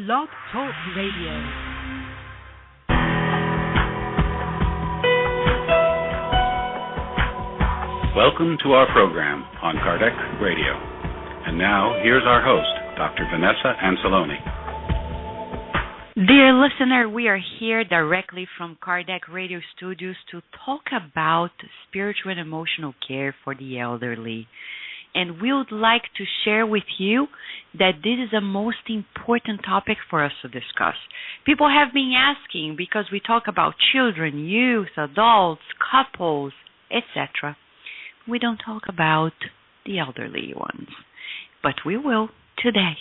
Blog Talk Radio. Welcome to our program on Kardec Radio. And now, here's our host, Dr. Vanessa Anceloni. Dear listener, we are here directly from Kardec Radio Studios to talk about spiritual and emotional care for the elderly. And we would like to share with you that this is a most important topic for us to discuss. People have been asking because we talk about children, youth, adults, couples, etc. We don't talk about the elderly ones. But we will today,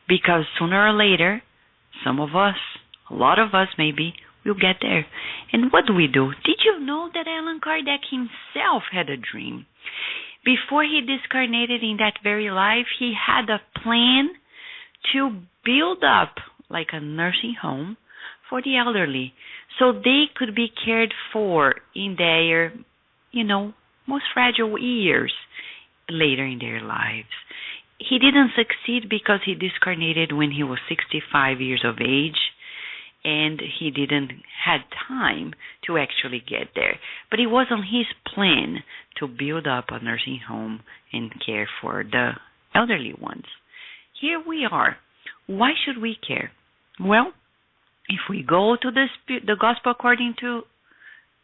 because sooner or later, some of us, a lot of us maybe, will get there. And what do we do? Did you know that Allan Kardec himself had a dream? Before he discarnated in that very life, he had a plan to build up like a nursing home for the elderly so they could be cared for in their, most fragile years later in their lives. He didn't succeed because he discarnated when he was 65 years of age, and he didn't had time to actually get there. But it was on his plan to build up a nursing home and care for the elderly ones. Here we are. Why should we care? Well, if we go to the Gospel according to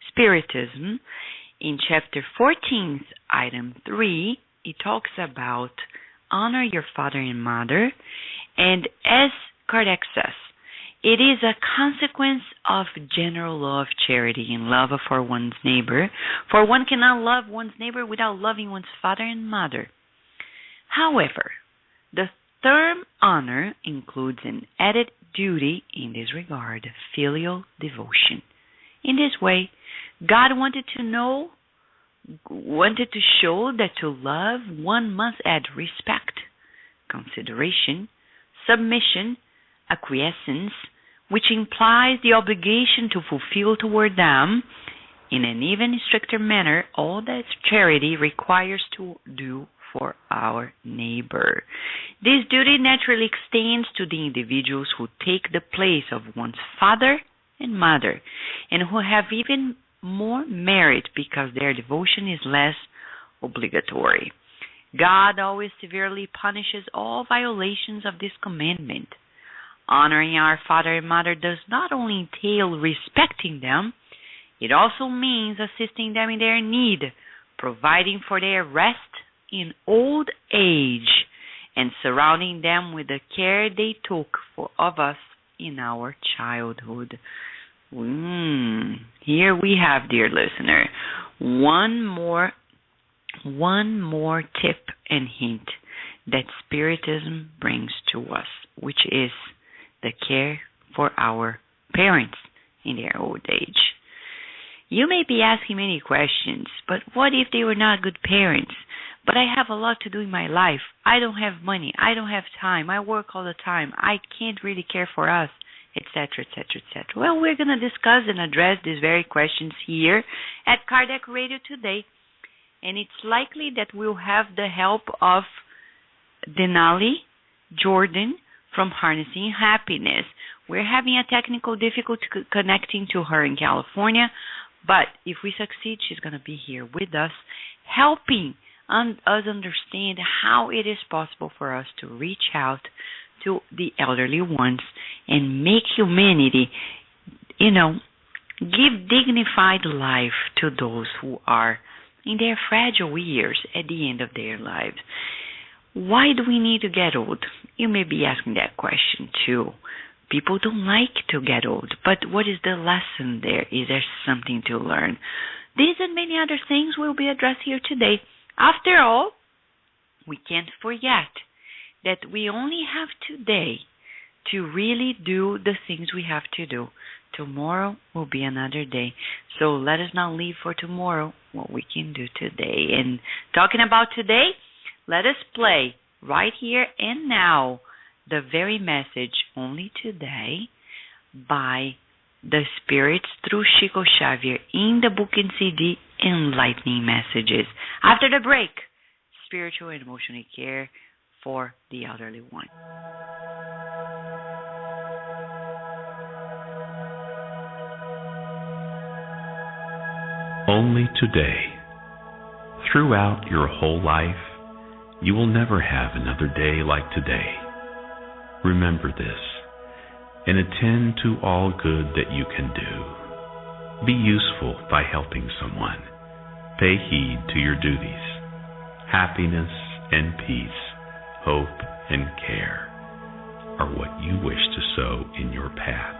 Spiritism, in chapter 14, item 3, it talks about honor your father and mother, and as Kardec says, it is a consequence of general love, charity, and love for one's neighbor, for one cannot love one's neighbor without loving one's father and mother. However, the term honor includes an added duty in this regard, filial devotion. In this way, God wanted to show that to love one must add respect, consideration, submission, acquiescence, which implies the obligation to fulfill toward them, in an even stricter manner, all that charity requires to do for our neighbor. This duty naturally extends to the individuals who take the place of one's father and mother, and who have even more merit because their devotion is less obligatory. God always severely punishes all violations of this commandment. Honoring our father and mother does not only entail respecting them, it also means assisting them in their need, providing for their rest in old age, and surrounding them with the care they took of us in our childhood. Here we have, dear listener, one more tip and hint that Spiritism brings to us, which is the care for our parents in their old age. You may be asking many questions, but what if they were not good parents? But I have a lot to do in my life. I don't have money. I don't have time. I work all the time. I can't really care for us, etc., etc., etc. Well, we're going to discuss and address these very questions here at Kardec Radio today, and it's likely that we'll have the help of Denali Jordan from Harnessing Happiness. We're having a technical difficulty connecting to her in California, but if we succeed, she's going to be here with us, helping us understand how it is possible for us to reach out to the elderly ones and make humanity, give dignified life to those who are in their fragile years at the end of their lives. Why do we need to get old? You may be asking that question too. People don't like to get old, but what is the lesson there? Is there something to learn? These and many other things will be addressed here today. After all, we can't forget that we only have today to really do the things we have to do. Tomorrow will be another day. So let us not leave for tomorrow what we can do today. And talking about today, let us play right here and now the very message Only Today by the Spirits through Chico Xavier in the book and CD Enlightening Messages. After the break, spiritual and emotional care for the elderly one. only today. Throughout your whole life, you will never have another day like today. Remember this, and attend to all good that you can do. Be useful by helping someone. Pay heed to your duties. Happiness and peace, hope and care are what you wish to sow in your path.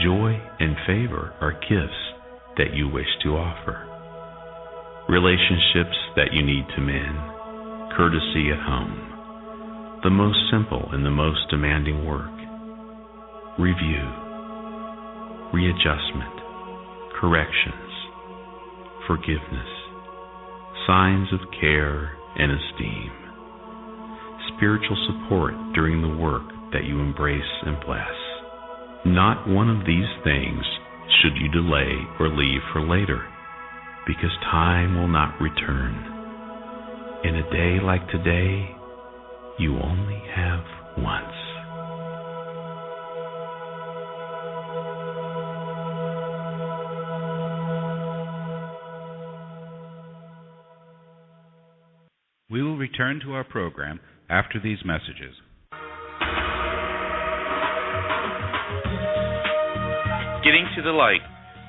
Joy and favor are gifts that you wish to offer. Relationships that you need to mend, courtesy at home, the most simple and the most demanding work. Review, readjustment, corrections, forgiveness, signs of care and esteem, spiritual support during the work that you embrace and bless. Not one of these things should you delay or leave for later, because time will not return. In a day like today, you only have once. We will return to our program after these messages. Getting to the Light,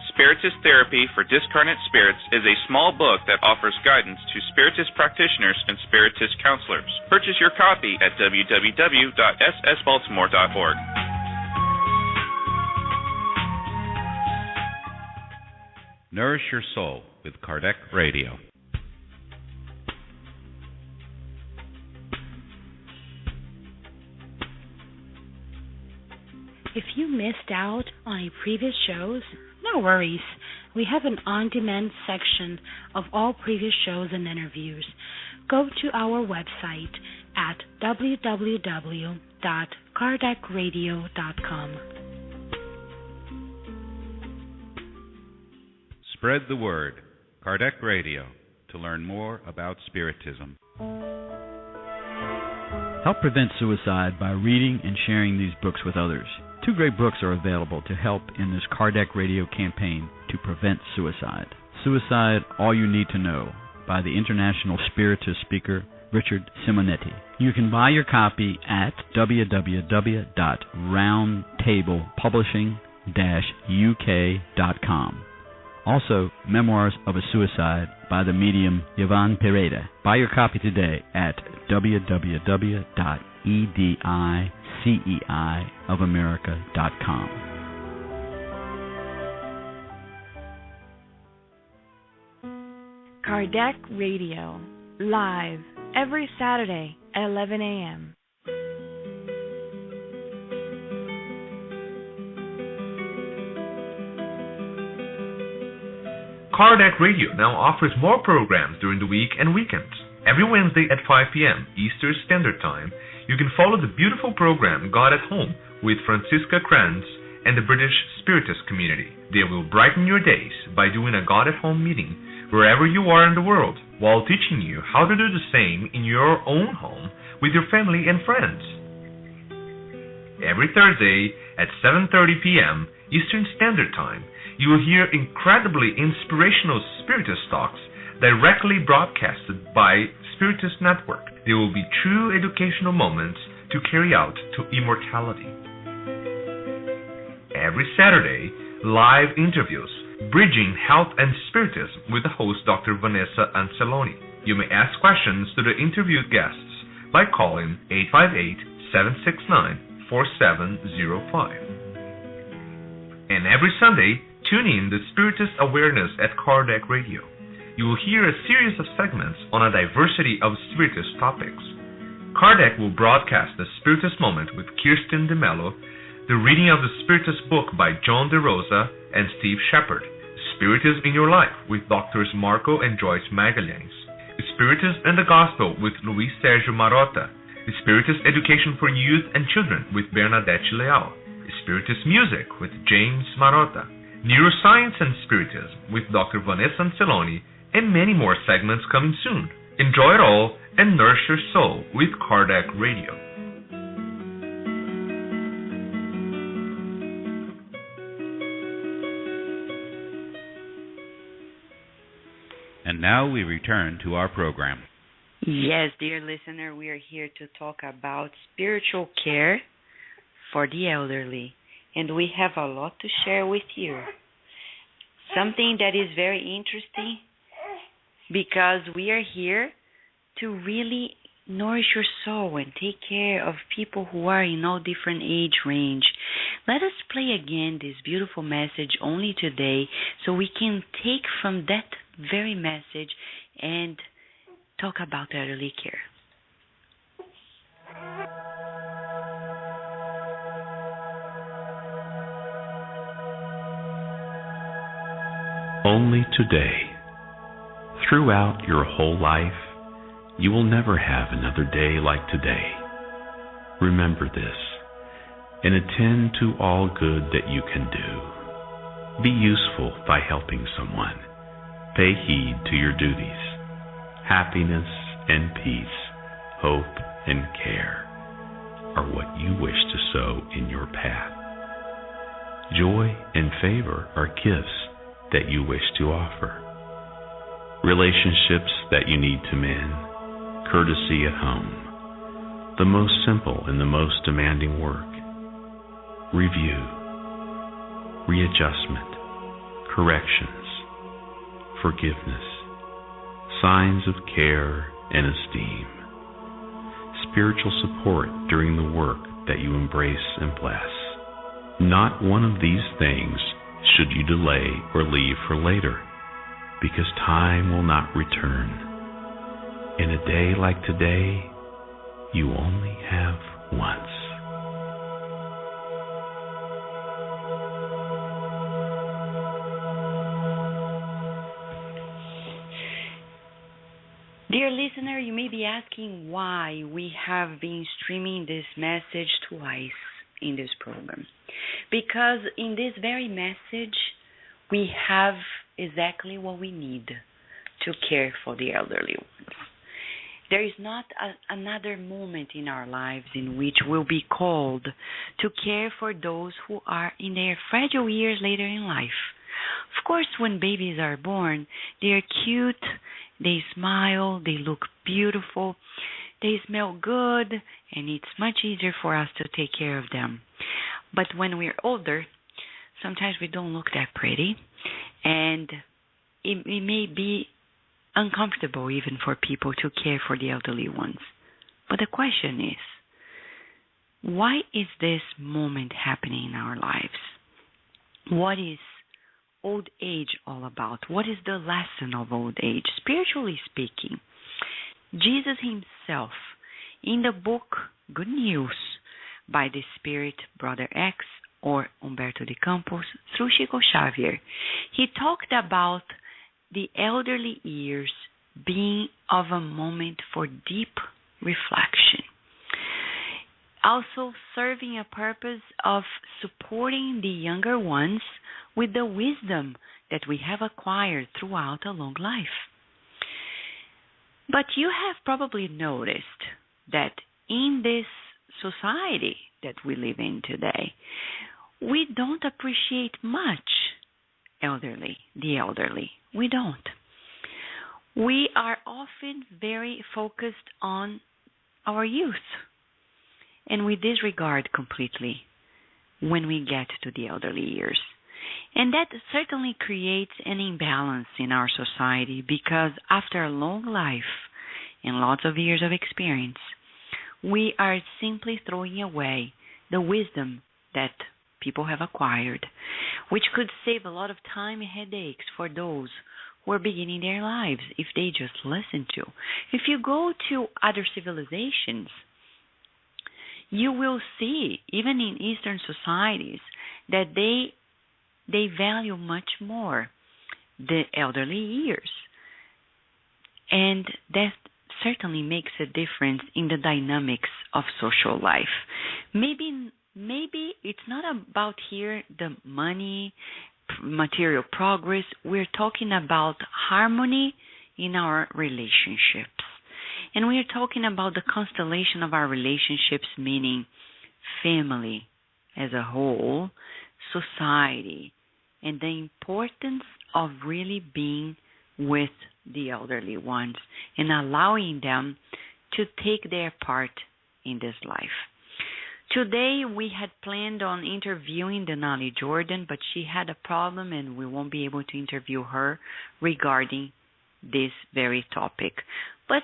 Spiritist Therapy for Discarnate Spirits is a small book that offers guidance to Spiritist practitioners and Spiritist counselors. Purchase your copy at www.ssbaltimore.org. Nourish Your Soul with Kardec Radio. If you missed out on a previous shows, no worries. We have an on-demand section of all previous shows and interviews. Go to our website at www.kardecradio.com. Spread the word. Kardec Radio, to learn more about Spiritism. Help prevent suicide by reading and sharing these books with others. 2 great books are available to help in this Kardec Radio campaign to prevent suicide. Suicide, All You Need to Know, by the international Spiritist speaker Richard Simonetti. You can buy your copy at www.roundtablepublishing-uk.com. Also, Memoirs of a Suicide by the medium Yvonne Pereda. Buy your copy today at www.ediceiofamerica.com. Kardec Radio, live every Saturday at 11 a.m. Kardec Radio now offers more programs during the week and weekends. Every Wednesday at 5 p.m. Eastern Standard Time, you can follow the beautiful program God at Home with Francisca Kranz and the British Spiritist community. They will brighten your days by doing a God at Home meeting wherever you are in the world, while teaching you how to do the same in your own home with your family and friends. Every Thursday at 7:30 p.m. Eastern Standard Time, you will hear incredibly inspirational Spiritist talks directly broadcasted by Spiritist Network. There will be true educational moments to carry out to immortality. Every Saturday, live interviews, Bridging Health and Spiritism with the host Dr. Vanessa Anceloni. You may ask questions to the interviewed guests by calling 858-769-4705. And every Sunday, tune in to Spiritist Awareness at Kardec Radio. You will hear a series of segments on a diversity of Spiritist topics. Kardec will broadcast the Spiritist Moment with Kirsten DeMello, the reading of the Spiritist book by John DeRosa and Steve Shepard, Spiritism in Your Life with Drs. Marco and Joyce Magalhães, Spiritism and the Gospel with Luis Sergio Marotta, Spiritist Education for Youth and Children with Bernadette Leal, Spiritist Music with James Marotta, Neuroscience and Spiritism with Dr. Vanessa Anceloni, and many more segments coming soon. Enjoy it all and nourish your soul with Kardec Radio. And now we return to our program. Yes, dear listener, we are here to talk about spiritual care for the elderly. And we have a lot to share with you. Something that is very interesting because we are here to really nourish your soul and take care of people who are in all different age range. Let us play again this beautiful message only today so we can take from that very message and talk about elderly care. Only today. Throughout your whole life, you will never have another day like today. Remember this, and attend to all good that you can do. Be useful by helping someone. Pay heed to your duties. Happiness and peace, hope and care are what you wish to sow in your path. Joy and favor are gifts that you wish to offer. Relationships that you need to mend, courtesy at home, the most simple and the most demanding work. Review, readjustment, corrections, forgiveness, signs of care and esteem, spiritual support during the work that you embrace and bless. Not one of these things should you delay or leave for later, because time will not return. In a day like today, you only have once. Dear listener, you may be asking why we have been streaming this message twice in this program. Because in this very message, we have exactly what we need to care for the elderly ones. There is not another moment in our lives in which we'll be called to care for those who are in their fragile years later in life. Of course, when babies are born, they are cute, they smile, they look beautiful, they smell good, and it's much easier for us to take care of them. But when we're older, sometimes we don't look that pretty, and it may be uncomfortable even for people to care for the elderly ones. But the question is, why is this moment happening in our lives? What is old age all about? What is the lesson of old age, spiritually speaking? Jesus himself, in the book Good News by the Spirit Brother X, or Humberto de Campos, through Chico Xavier, he talked about the elderly years being of a moment for deep reflection. Also serving a purpose of supporting the younger ones with the wisdom that we have acquired throughout a long life. But you have probably noticed that in this society that we live in today, we don't appreciate much the elderly. We don't. We are often very focused on our youth, and we disregard completely when we get to the elderly years. And that certainly creates an imbalance in our society, because after a long life and lots of years of experience, we are simply throwing away the wisdom that people have acquired, which could save a lot of time and headaches for those who are beginning their lives if they just listen to. If you go to other civilizations, you will see, even in Eastern societies, that they value much more the elderly years. And that certainly makes a difference in the dynamics of social life. Maybe it's not about here the money, material progress. We're talking about harmony in our relationships. And we're talking about the constellation of our relationships, meaning family as a whole, society, and the importance of really being with the elderly ones and allowing them to take their part in this life. Today, we had planned on interviewing Denali Jordan, but she had a problem and we won't be able to interview her regarding this very topic. But,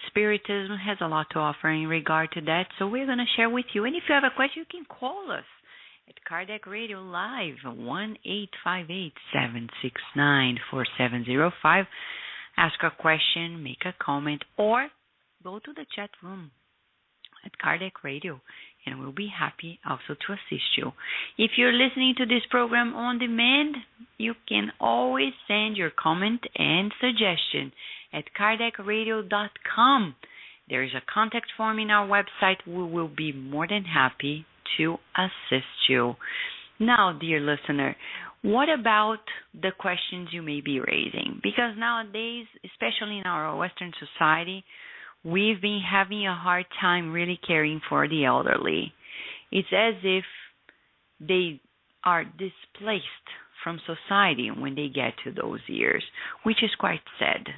Spiritism has a lot to offer in regard to that, so we're going to share with you. And if you have a question, you can call us at Kardec Radio Live, 1-858-769-4705. Ask a question, make a comment, or go to the chat room at Kardec Radio, and we'll be happy also to assist you. If you're listening to this program on demand, you can always send your comment and suggestion at KardecRadio.com. There is a contact form in our website. We will be more than happy to assist you. Now, dear listener, what about the questions you may be raising? Because nowadays, especially in our Western society, we've been having a hard time really caring for the elderly. It's as if they are displaced from society when they get to those years, which is quite sad.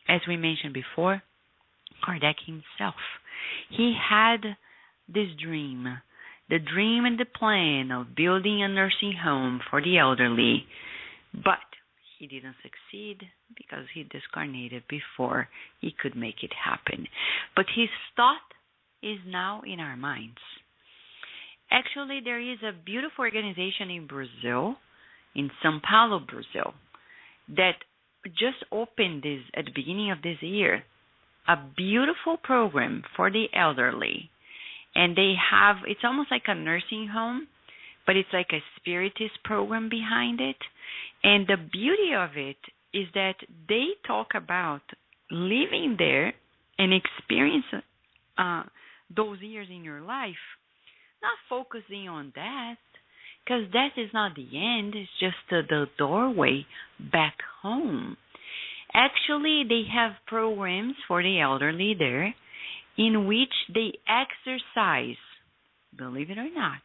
As we mentioned before, Kardec himself, he had this dream, the dream and the plan of building a nursing home for the elderly, but he didn't succeed because he discarnated before he could make it happen. But his thought is now in our minds. Actually, there is a beautiful organization in Brazil, in São Paulo, Brazil, that just opened this at the beginning of this year, a beautiful program for the elderly. And they have, it's almost like a nursing home, but it's like a spiritist program behind it. And the beauty of it is that they talk about living there and experience those years in your life, not focusing on death, because death is not the end, it's just the doorway back home. Actually, they have programs for the elderly there in which they exercise, believe it or not.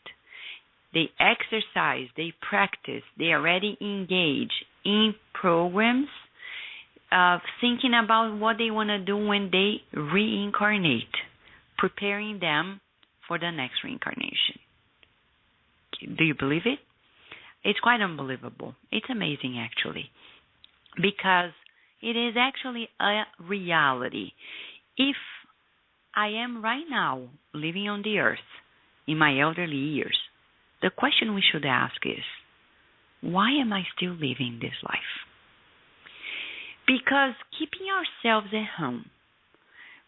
They exercise, they practice, they already engage in programs of thinking about what they want to do when they reincarnate, preparing them for the next reincarnation. Do you believe it? It's quite unbelievable. It's amazing, actually, because it is actually a reality. If I am right now living on the earth in my elderly years, the question we should ask is, why am I still living this life? Because keeping ourselves at home,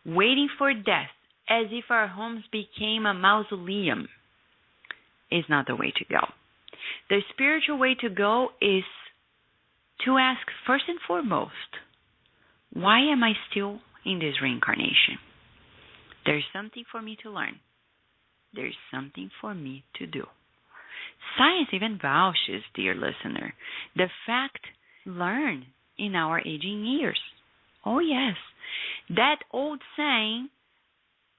waiting for death as if our homes became a mausoleum, is not the way to go. The spiritual way to go is to ask first and foremost, why am I still in this reincarnation? There's something for me to learn. There's something for me to do. Science even vouches, dear listener, the fact learn in our aging years. Oh yes, that old saying,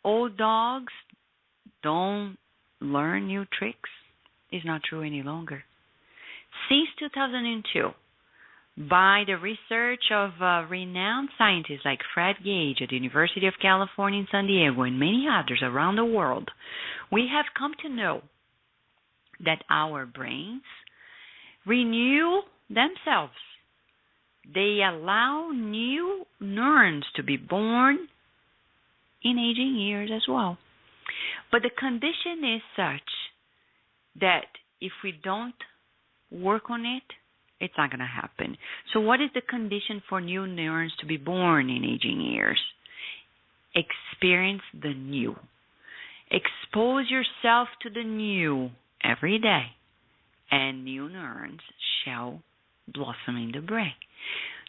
old dogs don't learn new tricks, is not true any longer. Since 2002, by the research of renowned scientists like Fred Gage at the University of California in San Diego and many others around the world, we have come to know that our brains renew themselves. They allow new neurons to be born in aging years as well. But the condition is such that if we don't work on it, it's not going to happen. So what is the condition for new neurons to be born in aging years? Experience the new. Expose yourself to the new every day, and new neurons shall blossom in the brain.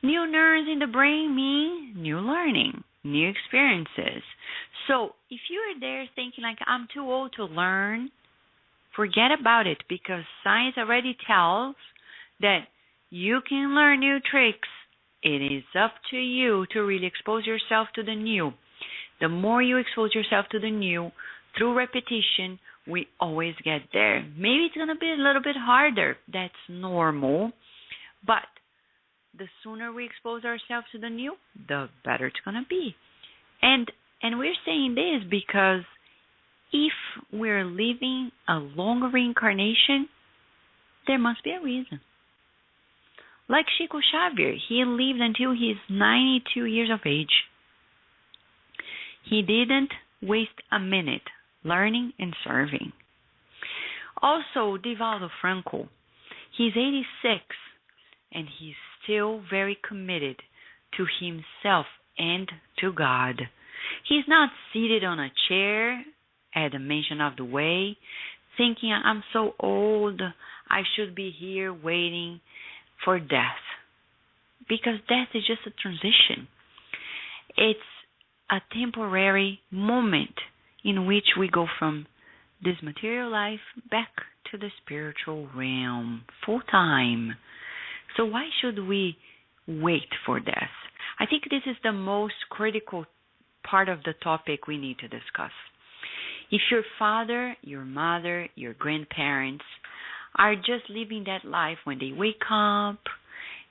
New neurons in the brain mean new learning, new experiences. So if you're there thinking like, I'm too old to learn, forget about it, because science already tells that you can learn new tricks. It is up to you to really expose yourself to the new. The more you expose yourself to the new, through repetition, we always get there. Maybe it's going to be a little bit harder. That's normal. But the sooner we expose ourselves to the new, the better it's going to be. And we're saying this because if we're living a longer reincarnation, there must be a reason. Like Chico Xavier, he lived until he's 92 years of age. He didn't waste a minute learning and serving. Also, Divaldo Franco, he's 86, and he's still very committed to himself and to God. He's not seated on a chair at the mention of the way, thinking, I'm so old, I should be here waiting for death. Because death is just a transition. It's a temporary moment in which we go from this material life back to the spiritual realm full time. So why should we wait for death? I think this is the most critical part of the topic we need to discuss. If your father, your mother, your grandparents are just living that life when they wake up,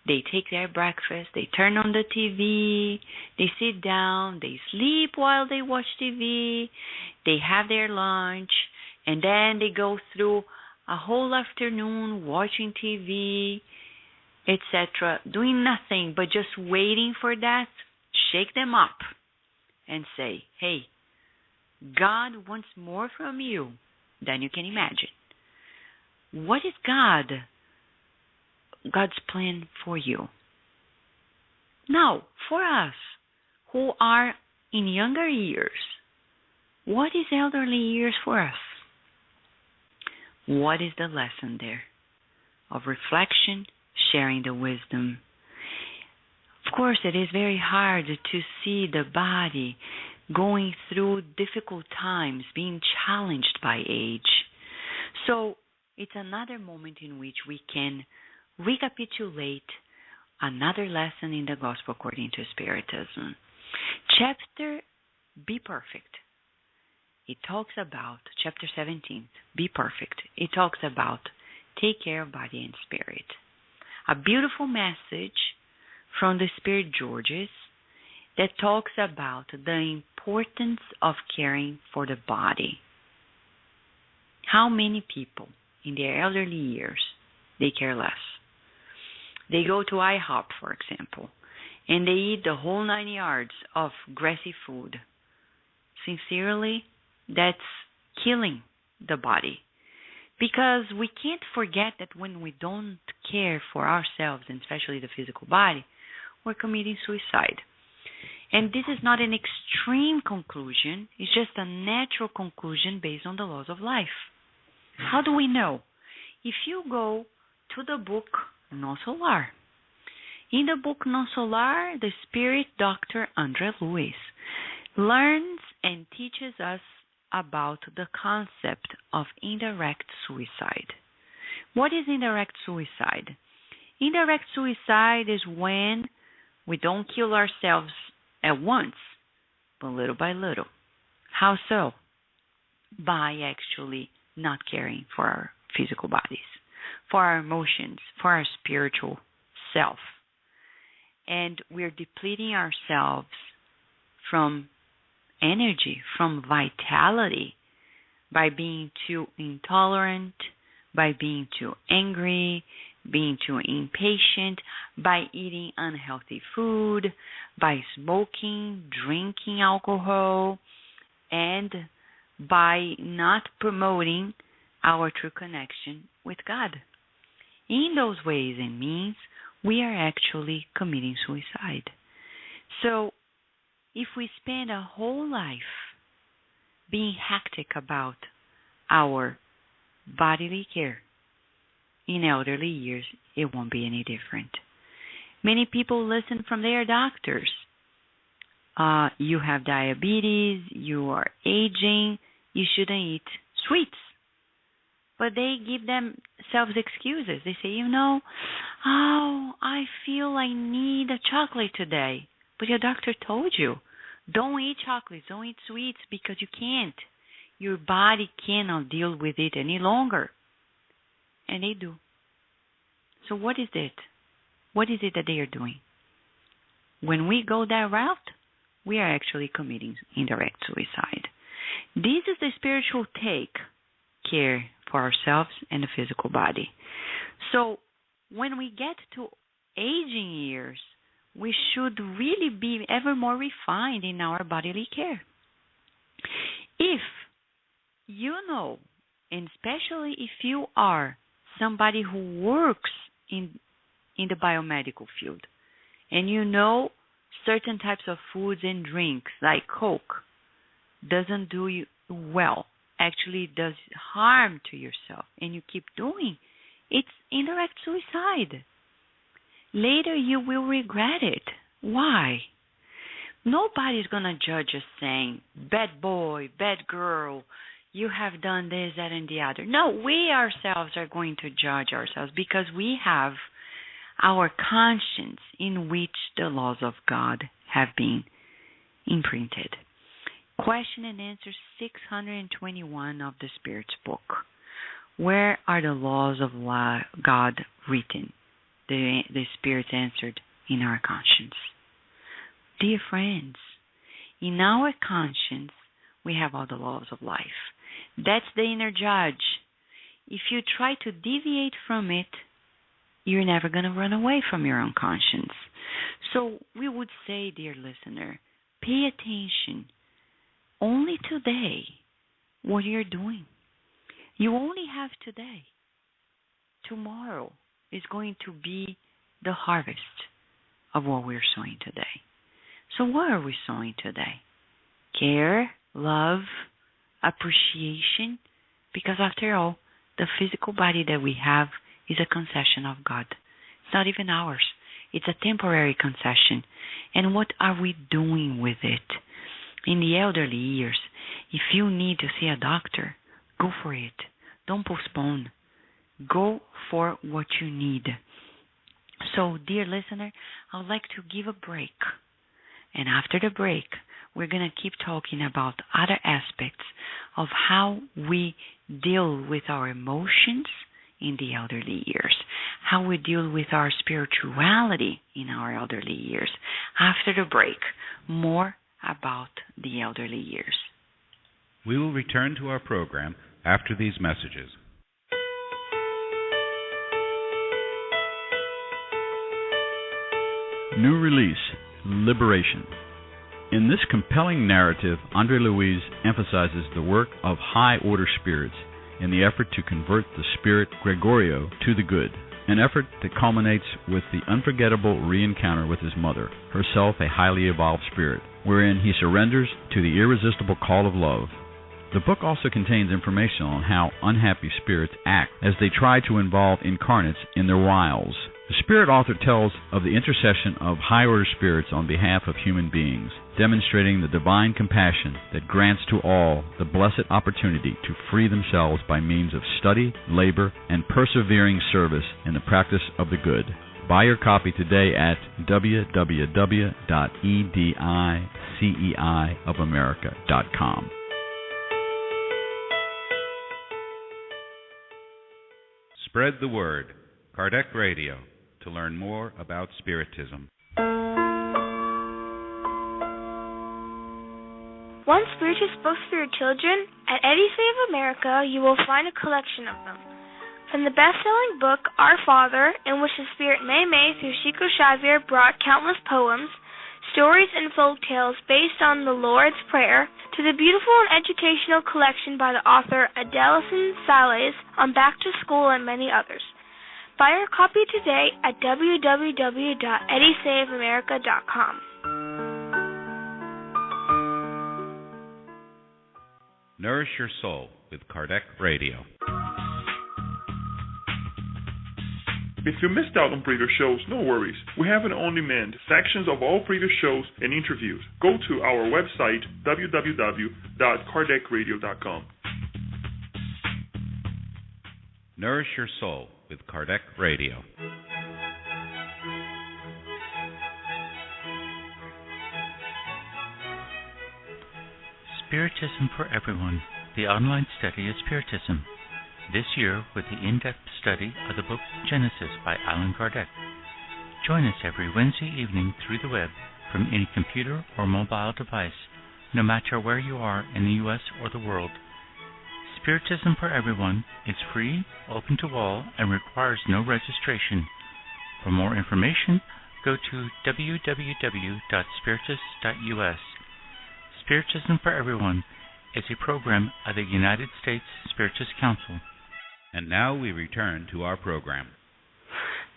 they take their breakfast, they turn on the TV, they sit down, they sleep while they watch TV, they have their lunch, and then they go through a whole afternoon watching TV, etc., doing nothing but just waiting for death, shake them up and say, hey, God wants more from you than you can imagine. What is God's plan for you? Now, for us who are in younger years, what is elderly years for us? What is the lesson there? Of reflection, sharing the wisdom. Of course, it is very hard to see the body going through difficult times, being challenged by age. So it's another moment in which we can recapitulate another lesson in the Gospel according to Spiritism. Chapter Be Perfect. It talks about, chapter 17, Be Perfect. It talks about take care of body and spirit. A beautiful message from the Spirit Georges that talks about the importance of caring for the body. How many people in their elderly years, they care less? They go to IHOP, for example, and they eat the whole 9 yards of grassy food. Sincerely, that's killing the body. Because we can't forget that when we don't care for ourselves, and especially the physical body, we're committing suicide. And this is not an extreme conclusion. It's just a natural conclusion based on the laws of life. How do we know? If you go to the book Non Solar. In the book Non Solar, the spirit doctor André Luiz learns and teaches us about the concept of indirect suicide. What is indirect suicide? Indirect suicide is when we don't kill ourselves at once, but little by little. How so? By actually not caring for our physical bodies, for our emotions, for our spiritual self. And we're depleting ourselves from energy, from vitality, by being too intolerant, by being too angry, being too impatient, by eating unhealthy food, by smoking, drinking alcohol, and by not promoting our true connection with God. In those ways and means, we are actually committing suicide. So, if we spend a whole life being hectic about our bodily care, in elderly years, it won't be any different. Many people listen from their doctors. You have diabetes, you are aging, you shouldn't eat sweets. But they give themselves excuses. They say, I feel I need a chocolate today. But your doctor told you, don't eat chocolates, don't eat sweets, because you can't. Your body cannot deal with it any longer. And they do. So what is it? what is it that they are doing? When we go that route, we are actually committing indirect suicide. This is the spiritual care for ourselves and the physical body. So when we get to aging years, we should really be ever more refined in our bodily care. If you know, and especially if you are somebody who works in the biomedical field, and you know certain types of foods and drinks like Coke doesn't do you well, actually does harm to yourself, and you keep doing, it's indirect suicide. Later you will regret it. Why? Nobody's going to judge us saying, bad boy, bad girl, you have done this, that, and the other. No, we ourselves are going to judge ourselves because we have our conscience in which the laws of God have been imprinted. Question and answer 621 of the Spirit's book. Where are the laws of God written? The Spirit answered, in our conscience. Dear friends, in our conscience, we have all the laws of life. That's the inner judge. If you try to deviate from it, you're never going to run away from your own conscience. So we would say, dear listener, pay attention. Only today, what you're doing. You only have today. Tomorrow is going to be the harvest of what we're sowing today. So what are we sowing today? Care, love, appreciation, because after all, the physical body that we have is a concession of God. It's not even ours. It's a temporary concession. And what are we doing with it? In the elderly years, if you need to see a doctor, go for it. Don't postpone. Go for what you need. So, dear listener, I would like to give a break. And after the break, we're going to keep talking about other aspects of how we deal with our emotions in the elderly years, how we deal with our spirituality in our elderly years. After the break, more about the elderly years. We will return to our program after these messages. New release, Liberation. In this compelling narrative, Andre Luiz emphasizes the work of high-order spirits in the effort to convert the spirit Gregorio to the good, an effort that culminates with the unforgettable re-encounter with his mother, herself a highly evolved spirit, wherein he surrenders to the irresistible call of love. The book also contains information on how unhappy spirits act as they try to involve incarnates in their wiles. The spirit author tells of the intercession of high-order spirits on behalf of human beings, demonstrating the divine compassion that grants to all the blessed opportunity to free themselves by means of study, labor, and persevering service in the practice of the good. Buy your copy today at www.ediceiofamerica.com. Spread the word. Kardec Radio, to learn more about Spiritism. Want Spiritist books for your children? At Edicei of America, you will find a collection of them. From the best-selling book, Our Father, in which the Spirit Mei through Chico Xavier brought countless poems, stories, and folk tales based on the Lord's Prayer, to the beautiful and educational collection by the author Adelson Sales on Back to School and many others. Buy your copy today at www.ediceiofamerica.com. Nourish your soul with Kardec Radio. If you missed out on previous shows, no worries. We have an on-demand sections of all previous shows and interviews. Go to our website, www.kardecradio.com. Nourish your soul with Kardec Radio. Spiritism for Everyone, the online study of Spiritism. This year with the in-depth study of the book Genesis by Allan Kardec. Join us every Wednesday evening through the web from any computer or mobile device, no matter where you are in the U.S. or the world. Spiritism for Everyone is free, open to all, and requires no registration. For more information, go to www.spiritus.us. Spiritism for Everyone is a program of the United States Spiritist Council. And now we return to our program.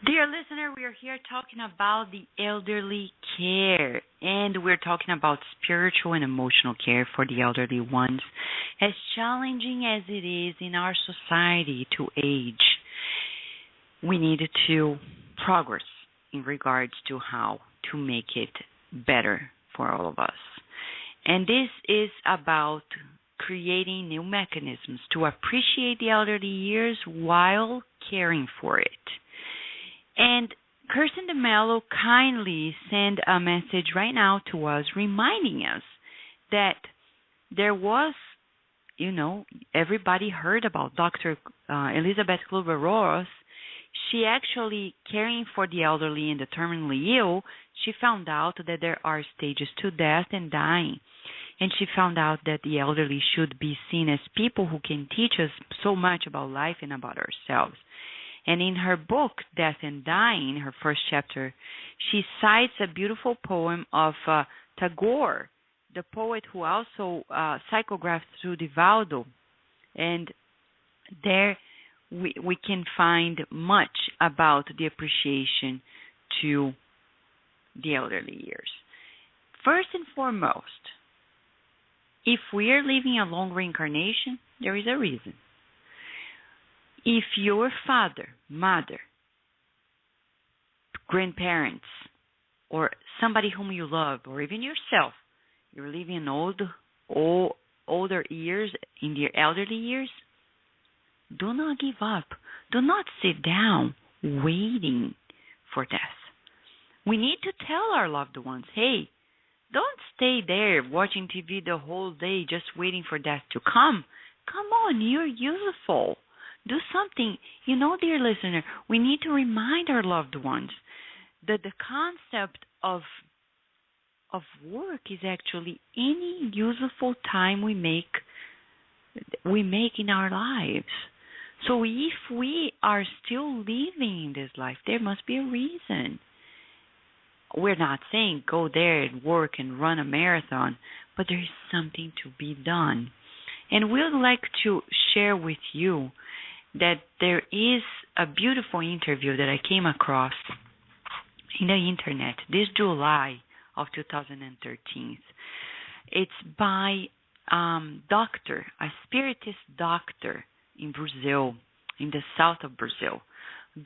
Dear listener, we are here talking about the elderly care, and we're talking about spiritual and emotional care for the elderly ones. As challenging as it is in our society to age, we need to progress in regards to how to make it better for all of us. And this is about creating new mechanisms to appreciate the elderly years while caring for it. And Kirsten DeMello kindly sent a message right now to us reminding us that there was, everybody heard about Dr. Elizabeth Kübler-Ross. She actually, caring for the elderly and the terminally ill, she found out that there are stages to death and dying. And she found out that the elderly should be seen as people who can teach us so much about life and about ourselves. And in her book, Death and Dying, her first chapter, she cites a beautiful poem of Tagore, the poet who also psychographed through Divaldo. And there we can find much about the appreciation to the elderly years. First and foremost, if we are living a long reincarnation, there is a reason. If your father, mother, grandparents, or somebody whom you love, or even yourself, you're living in older years, in your elderly years, do not give up. Do not sit down waiting for death. We need to tell our loved ones, hey, don't stay there watching TV the whole day just waiting for death to come. Come on, you're useful. Do something. Dear listener, we need to remind our loved ones that the concept of work is actually any useful time we make in our lives. So if we are still living in this life, there must be a reason. We're not saying go there and work and run a marathon, but there is something to be done. And we'd like to share with you that there is a beautiful interview that I came across in the internet this July of 2013. It's by a spiritist doctor in Brazil, in the south of Brazil,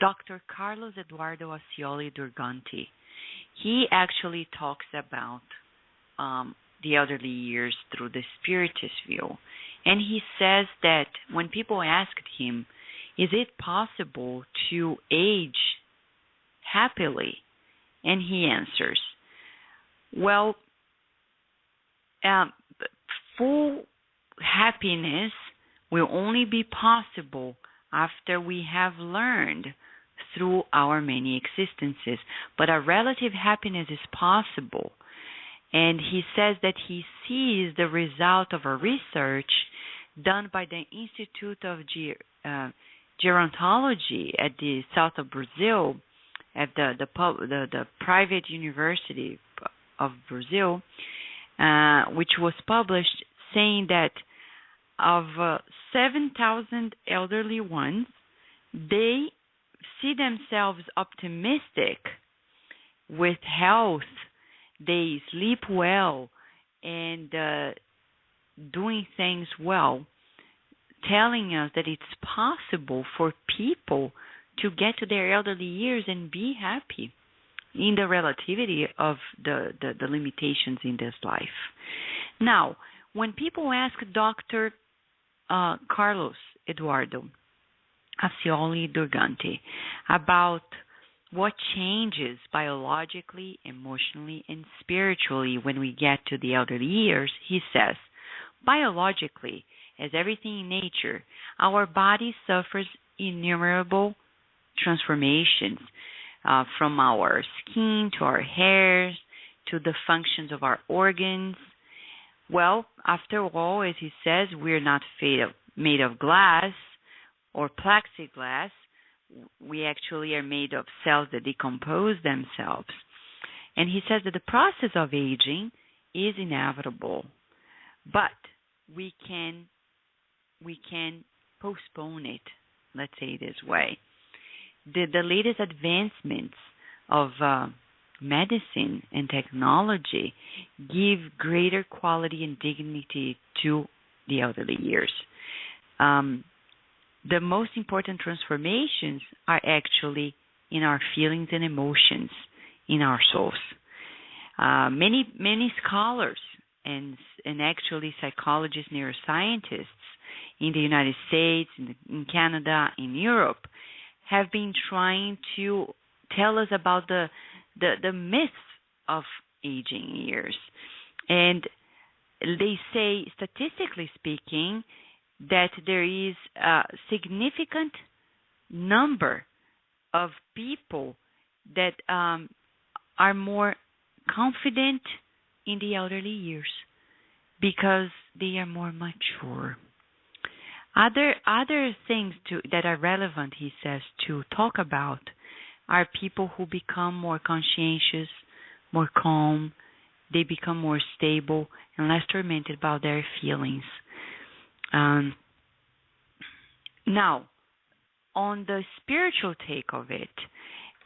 Dr. Carlos Eduardo Ascioli Durganti. He actually talks about the elderly years through the spiritist view. And he says that when people asked him, is it possible to age happily? And he answers, well, full happiness will only be possible after we have learned through our many existences. But a relative happiness is possible. And he says that he sees the result of a research done by the Institute of Gerontology at the south of Brazil, at the private university of Brazil, which was published, saying that of 7,000 elderly ones, they see themselves optimistic with health. They sleep well and doing things well, telling us that it's possible for people to get to their elderly years and be happy in the relativity of the limitations in this life. Now, when people ask Dr. Carlos Eduardo Ascioli Durganti about what changes biologically, emotionally, and spiritually when we get to the elderly years, he says, biologically, as everything in nature, our body suffers innumerable transformations. from our skin to our hairs to the functions of our organs. Well, after all, as he says, we're not made of glass or plexiglass. We actually are made of cells that decompose themselves. And he says that the process of aging is inevitable, but we can postpone it, let's say this way. The latest advancements of medicine and technology give greater quality and dignity to the elderly years. The most important transformations are actually in our feelings and emotions, in our souls. Many scholars and actually psychologists, neuroscientists in the United States, in Canada, in Europe, have been trying to tell us about the myths of aging years. And they say, statistically speaking, that there is a significant number of people that are more confident in the elderly years because they are more mature. Other things that are relevant, he says, to talk about are people who become more conscientious, more calm, they become more stable and less tormented about their feelings. Now, on the spiritual take of it,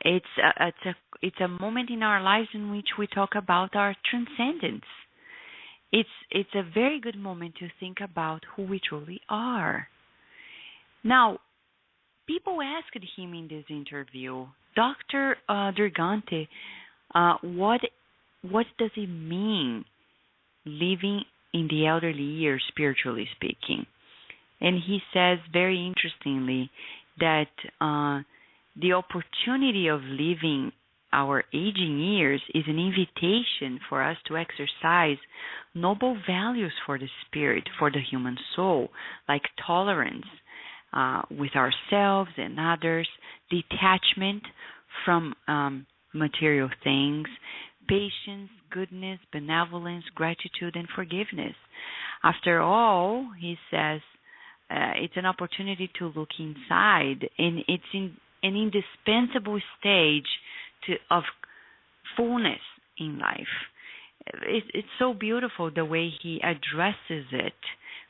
it's a moment in our lives in which we talk about our transcendence. It's a very good moment to think about who we truly are. Now, people asked him in this interview, Dr. Dragante, what does it mean living in the elderly years, spiritually speaking? And he says very interestingly that the opportunity of living our aging years is an invitation for us to exercise noble values for the spirit, for the human soul, like tolerance with ourselves and others, detachment from material things, patience, goodness, benevolence, gratitude, and forgiveness. After all, he says, it's an opportunity to look inside, and it's an indispensable stage of fullness in life. It's so beautiful the way he addresses it,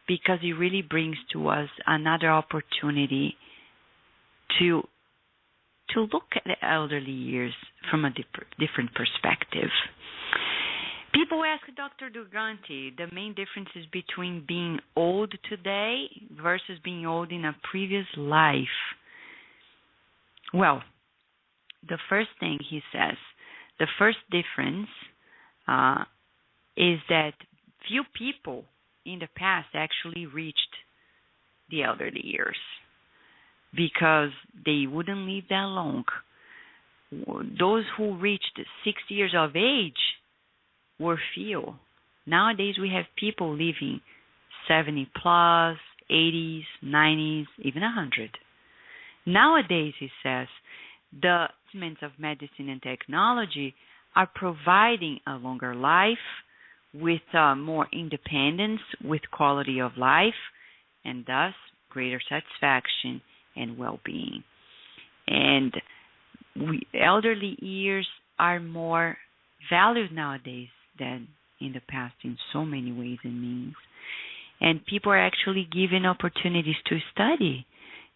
because he really brings to us another opportunity to look at the elderly years from a different perspective. People ask Dr. Dragante the main differences between being old today versus being old in a previous life. Well, the first thing he says, the first difference is that few people in the past actually reached the elderly years because they wouldn't live that long. Those who reached 60 years of age were few. Nowadays we have people living 70 plus, 80s, 90s, even 100. Nowadays, he says, the advancements of medicine and technology are providing a longer life with more independence, with quality of life, and thus greater satisfaction and well-being. And elderly years are more valued nowadays than in the past in so many ways and means. And people are actually given opportunities to study.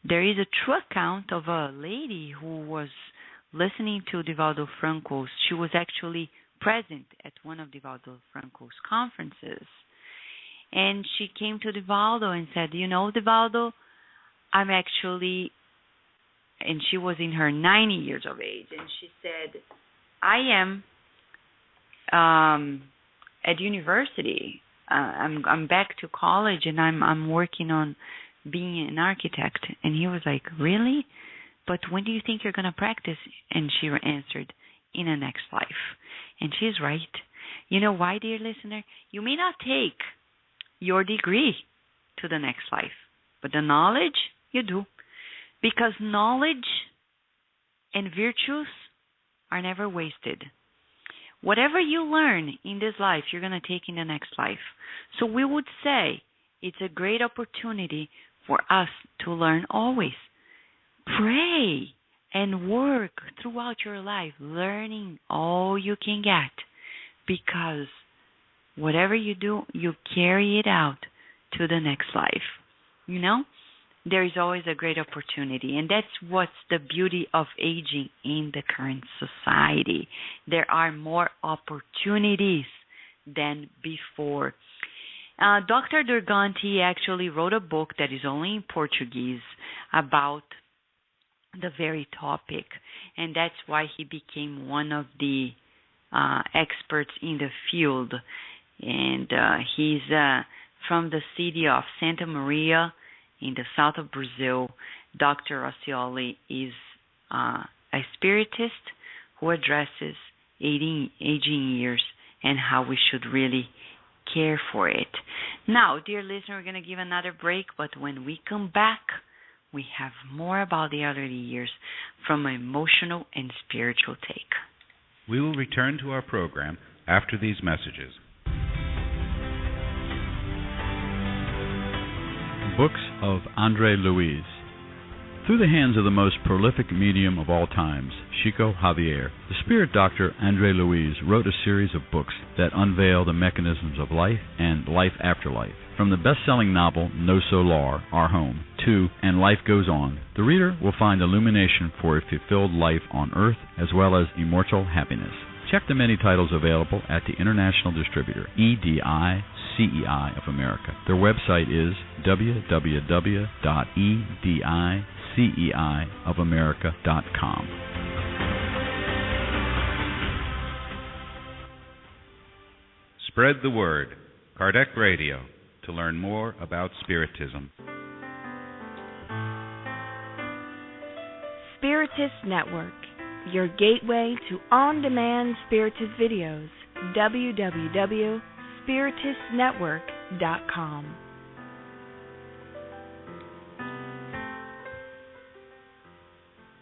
There is a true account of a lady who was listening to Divaldo Franco's. She was actually present at one of Divaldo Franco's conferences. And she came to Divaldo and said, you know, Divaldo, I'm actually, and she was in her 90 years of age, and she said, I am at university. I'm back to college, and I'm working on being an architect. And he was like, really? But when do you think you're going to practice? And she answered, in the next life. And she's right. You know why, dear listener? You may not take your degree to the next life, but the knowledge, you do. Because knowledge and virtues are never wasted. Whatever you learn in this life, you're going to take in the next life. So we would say it's a great opportunity for us to learn always. Pray and work throughout your life, learning all you can get, because whatever you do, you carry it out to the next life. You know, there is always a great opportunity, and that's what's the beauty of aging in the current society. There are more opportunities than before. Dr. Durganti actually wrote a book that is only in Portuguese about the very topic, and that's why he became one of the experts in the field. And he's from the city of Santa Maria in the south of Brazil. Dr. Osceoli is a spiritist who addresses aging years and how we should really care for it. Now, dear listener, we're going to give another break, but when we come back, we have more about the elderly years from an emotional and spiritual take. We will return to our program after these messages. Books of Andre Luiz. Through the hands of the most prolific medium of all times, Chico Xavier, the spirit doctor Andre Luiz wrote a series of books that unveil the mechanisms of life and life after life. From the best-selling novel No Solar, Our Home, to And Life Goes On, the reader will find illumination for a fulfilled life on Earth as well as immortal happiness. Check the many titles available at the international distributor, EDI CEI of America. Their website is www.ediceiofamerica.com. Spread the word. Kardec Radio, to learn more about Spiritism. Spiritist Network, your gateway to on-demand Spiritist videos. www.spiritistnetwork.com.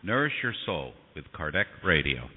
Nourish your soul with Kardec Radio.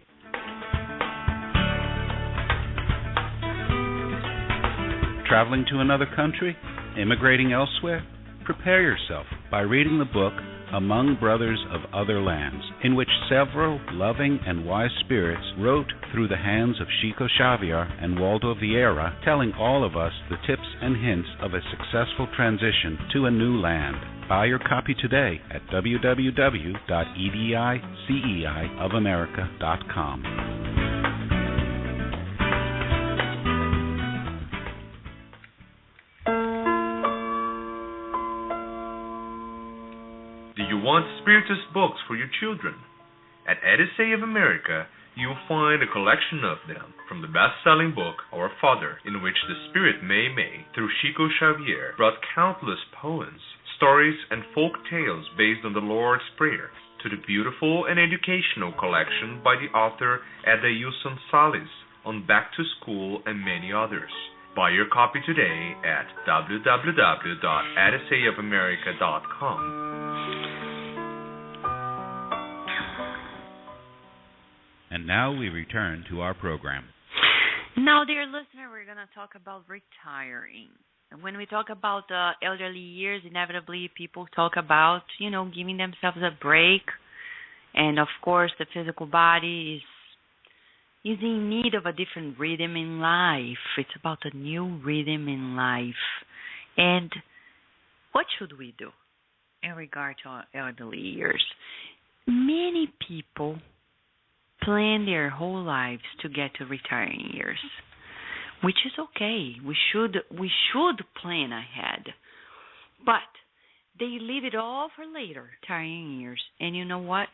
Traveling to another country? Immigrating elsewhere? Prepare yourself by reading the book Among Brothers of Other Lands, in which several loving and wise spirits wrote through the hands of Chico Xavier and Waldo Vieira, telling all of us the tips and hints of a successful transition to a new land. Buy your copy today at www.ediceiofamerica.com. Do you want Spiritist books for your children? At Edicei of America, you'll find a collection of them, from the best-selling book Our Father, in which the Spirit Mei Mei, through Chico Xavier, brought countless poems, stories, and folk tales based on the Lord's Prayer, to the beautiful and educational collection by the author Edailson Salles on Back to School and many others. Buy your copy today at www.ediceiofamerica.com. And now we return to our program. Now, dear listener, we're going to talk about retiring. And when we talk about elderly years, inevitably people talk about, giving themselves a break. And, of course, the physical body is in need of a different rhythm in life. It's about a new rhythm in life. And what should we do in regard to our elderly years? Many people plan their whole lives to get to retiring years, which is okay. We should plan ahead, but they leave it all for later, retiring years. And you know what?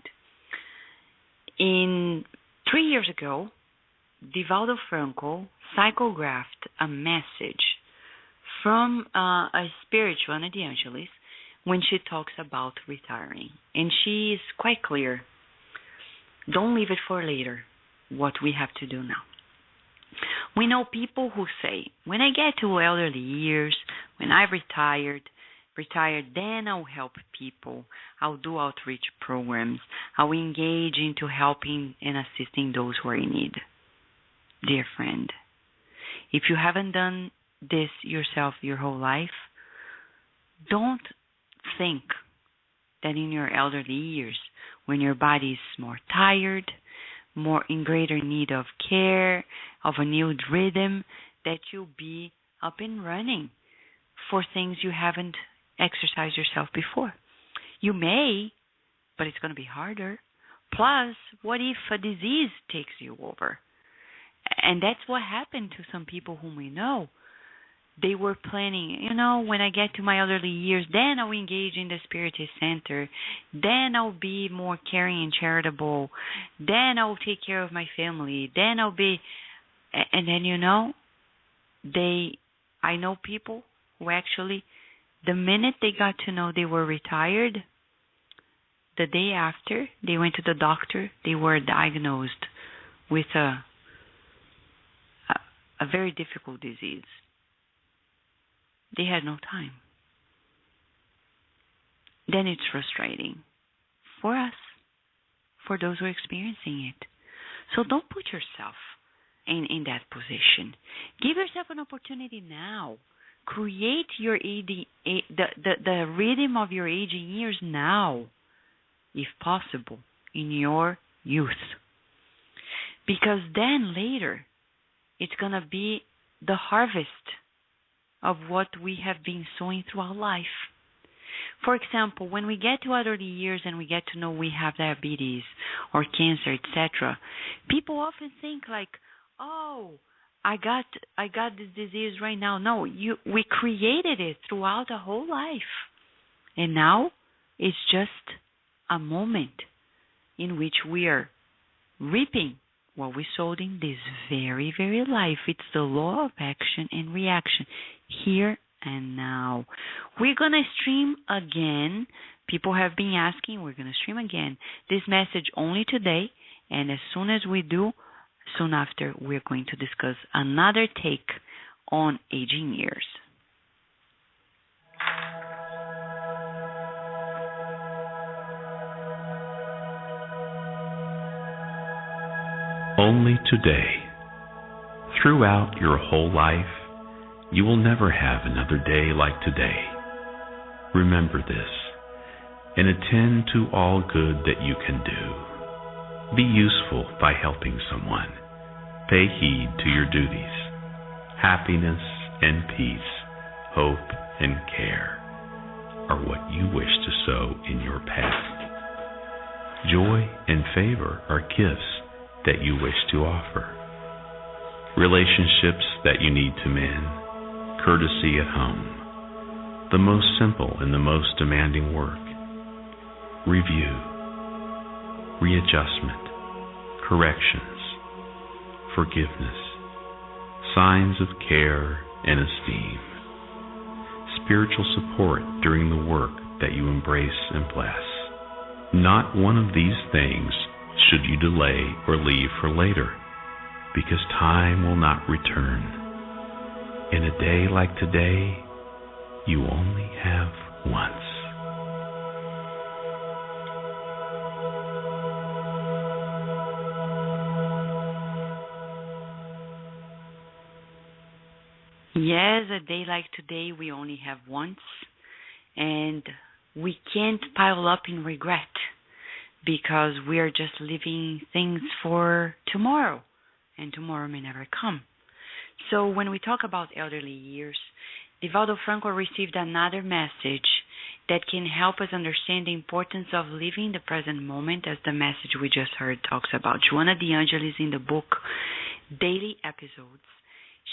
3 years ago, Divaldo Franco psychographed a message from a spiritual, Ana de Angelis, when she talks about retiring, and she is quite clear. Don't leave it for later, what we have to do now. We know people who say, when I get to elderly years, when I've retired, retire, then I'll help people. I'll do outreach programs. I'll engage into helping and assisting those who are in need. Dear friend, if you haven't done this yourself your whole life, don't think that in your elderly years, when your body is more tired, more in greater need of care, of a new rhythm, that you'll be up and running for things you haven't exercised yourself before. You may, but it's going to be harder. Plus, what if a disease takes you over? And that's what happened to some people whom we know. They were planning, when I get to my elderly years, then I'll engage in the Spiritist Center. Then I'll be more caring and charitable. Then I'll take care of my family. Then I'll be... And then, I know people who actually, the minute they got to know they were retired, the day after, they went to the doctor, they were diagnosed with a very difficult disease. They had no time. Then it's frustrating for us, for those who are experiencing it. So don't put yourself in that position. Give yourself an opportunity now. Create your aging, the rhythm of your aging years now, if possible, in your youth. Because then later, it's going to be the harvest of what we have been sowing throughout life. For example, when we get to elderly years and we get to know we have diabetes or cancer, etc., people often think like, oh, I got this disease right now. No, we created it throughout the whole life. And now it's just a moment in which we are reaping what we sowed in this very, very life. It's the law of action and reaction, here and now. We're going to stream again. People have been asking, we're going to stream again. This message only today, and as soon as we do, soon after, we're going to discuss another take on aging years. Only today. Throughout your whole life, you will never have another day like today. Remember this, and attend to all good that you can do. Be useful by helping someone. Pay heed to your duties. Happiness and peace, hope and care are what you wish to sow in your past. Joy and favor are gifts that you wish to offer. Relationships that you need to mend. Courtesy at home. The most simple and the most demanding work. Review. Readjustment. Corrections. Forgiveness. Signs of care and esteem. Spiritual support during the work that you embrace and bless. Not one of these things should you delay or leave for later, because time will not return. In a day like today, you only have once. Yes, a day like today we only have once, and we can't pile up in regret, because we are just living things for tomorrow, and tomorrow may never come. So when we talk about elderly years, Divaldo Franco received another message that can help us understand the importance of living the present moment, as the message we just heard talks about. Joanna De Angelis, in the book Daily Episodes,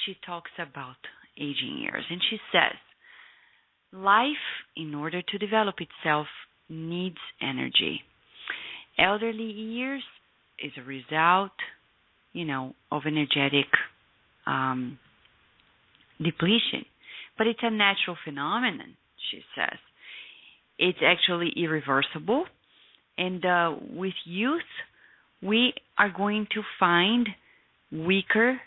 she talks about aging years, and she says, life, in order to develop itself, needs energy. Elderly years is a result, of energetic depletion. But it's a natural phenomenon, she says. It's actually irreversible. And with youth, we are going to find weaker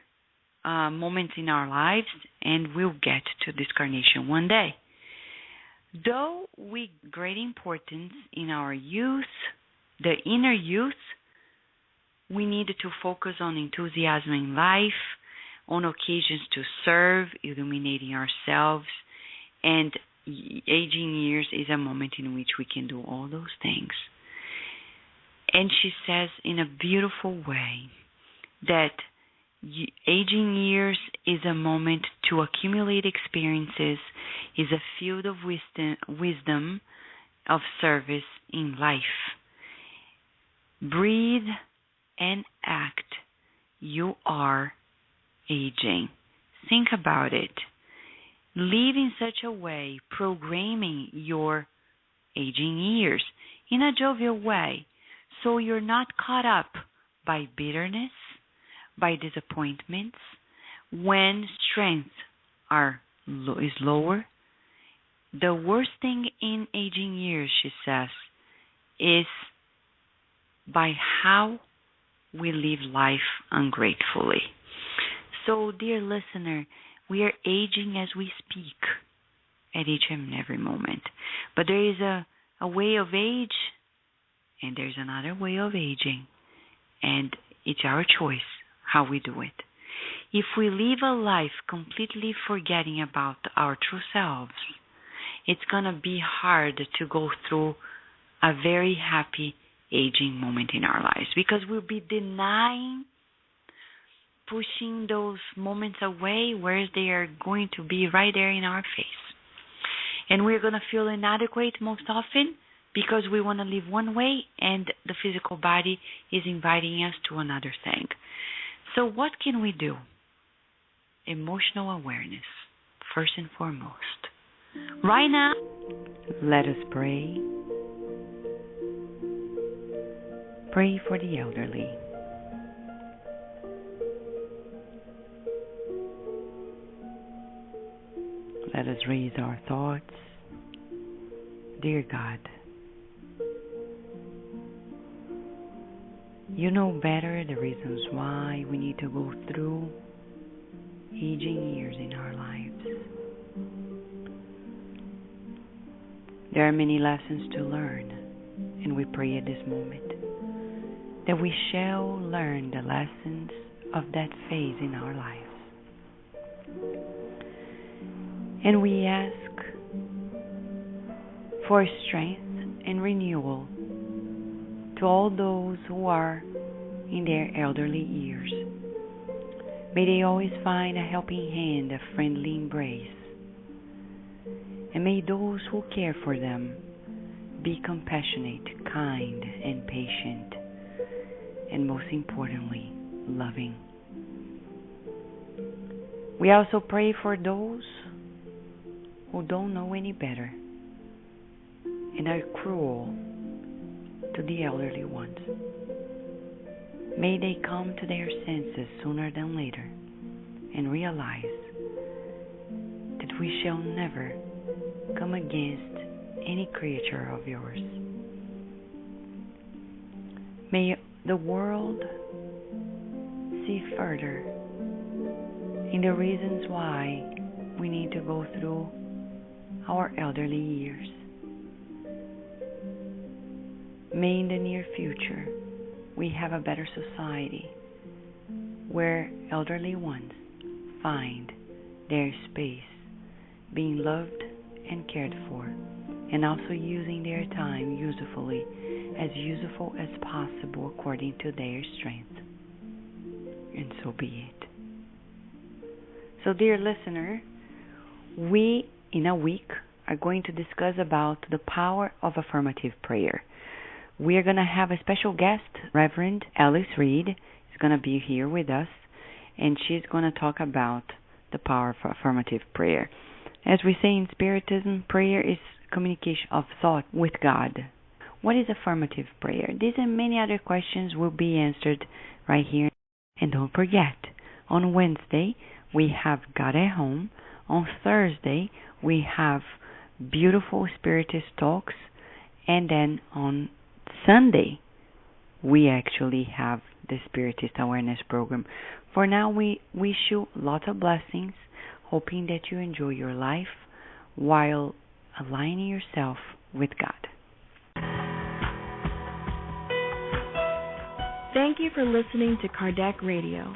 moments in our lives, and we'll get to discarnation one day. Though with great importance in our youth, the inner youth, we need to focus on enthusiasm in life, on occasions to serve, illuminating ourselves, and aging years is a moment in which we can do all those things. And she says in a beautiful way that aging years is a moment to accumulate experiences, is a field of wisdom of service in life. Breathe and act. You are aging. Think about it. Live in such a way, programming your aging years in a jovial way, so you're not caught up by bitterness, by disappointments, when strength is lower. The worst thing in aging years, she says, is by how we live life ungratefully. So, dear listener, we are aging as we speak at each and every moment. But there is a way of age, and there's another way of aging. And it's our choice how we do it. If we live a life completely forgetting about our true selves, it's going to be hard to go through a very happy aging moment in our lives, because we'll be denying, pushing those moments away, whereas they are going to be right there in our face. And we're going to feel inadequate most often because we want to live one way and the physical body is inviting us to another thing. So what can we do? Emotional awareness, first and foremost. Right now, let us pray. Pray for the elderly. Let us raise our thoughts. Dear God, you know better the reasons why we need to go through aging years in our lives. There are many lessons to learn, and we pray at this moment that we shall learn the lessons of that phase in our lives. And we ask for strength and renewal to all those who are in their elderly years. May they always find a helping hand, a friendly embrace. And may those who care for them be compassionate, kind, and patient, and most importantly, loving. We also pray for those who don't know any better and are cruel to the elderly ones. May they come to their senses sooner than later and realize that we shall never come against any creature of yours. May the world see further in the reasons why we need to go through our elderly years. May in the near future we have a better society where elderly ones find their space, being loved and cared for, and also using their time usefully, as useful as possible according to their strength. And so be it. So, dear listener, we in a week are going to discuss about the power of affirmative prayer. We are going to have a special guest, Reverend Alice Reed, is going to be here with us, and she's going to talk about the power of affirmative prayer. As we say in Spiritism, prayer is communication of thought with God. What is affirmative prayer? These and many other questions will be answered right here. And don't forget, on Wednesday, we have God at Home. On Thursday, we have beautiful Spiritist talks. And then on Sunday, we actually have the Spiritist Awareness Program. For now, we wish you lots of blessings, hoping that you enjoy your life while aligning yourself with God. Thank you for listening to Kardec Radio,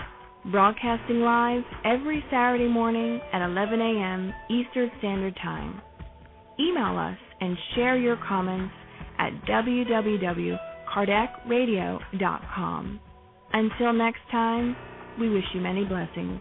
broadcasting live every Saturday morning at 11 a.m. Eastern Standard Time. Email us and share your comments at www.kardecradio.com. Until next time, we wish you many blessings.